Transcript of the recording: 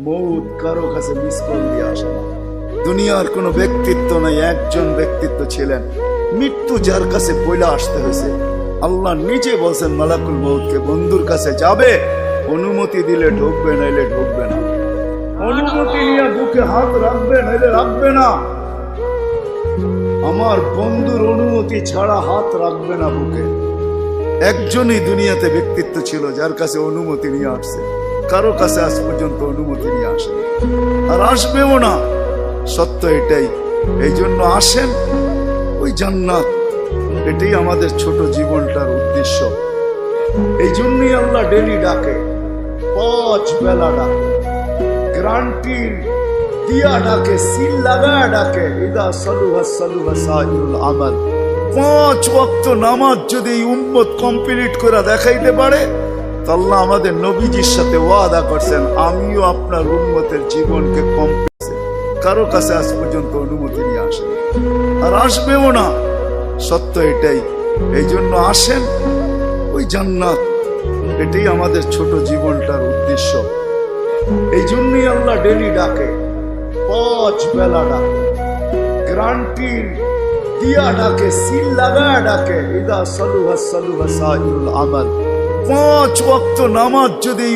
মৌত কারো কাছে মিস কল দিয়ে আসে না। দুনিয়ার কোনো ব্যক্তিত্ব নাই, একজন ব্যক্তিত্ব ছিলেন, মৃত্যু যার কাছে বইলা আসতে হয়েছে। আল্লাহ নিজে বলছেন মালাকুল মৌতকে, বন্ধুর কাছে যাবে, অনুমতি দিলে ঢুকবে, নাইলে ঢুকবে না। অনুমতি নিয়ে বুকে হাত রাখবে, নাইলে রাখবে না। আমার বন্ধুর অনুমতি ছাড়া হাত রাখবে না বুকে। একজনই দুনিয়াতে ব্যক্তিত্ব ছিল যার কাছে অনুমতি নিয়ে আসছে, কারো কাছে আজ পর্যন্ত অনুমতি নিয়ে আসে আর আসবেও না। সত্য এটাই। এই জন্য আসেন, ওই জান্নাত, এটাই আমাদের ছোট জীবনটার উদ্দেশ্য। এই জন্যই আল্লাহ ডেলি ডাকে, 5 বেলা ডাকে, গ্রান্টির দিয়া ডাকে, সিল লাগা ডাকে। ইদা সালুহা সালুহা সাইরুল আমাল। 5 ওয়াক্ত নামাজ যদি উম্মত কমপ্লিট করে দেখাইতে পারে, তো আল্লাহ আমাদের নবীজির সাথে ওয়াদা করছেন, আমিও আপনার উম্মতের জীবনকে কমপ্লিট। কারো কাছে আজ পর্যন্ত অনুমতি নিয়ে আসে আর আসবেও না। সত্য এটাই। এই জন্য আসেন, ওই জান্নাত, এটাই আমাদের ছোট জীবনটার উদ্দেশ্য। এই জন্যই আল্লাহ ডেলি ডাকে, 5 বেলা ডাকে, গ্রান্টির দিয়া ডাকে, সিল লাগা ডাকে। ইদা সালুহা সালুহা সাইরুল আমাল। 5 ওয়াক্ত নামাজ যদি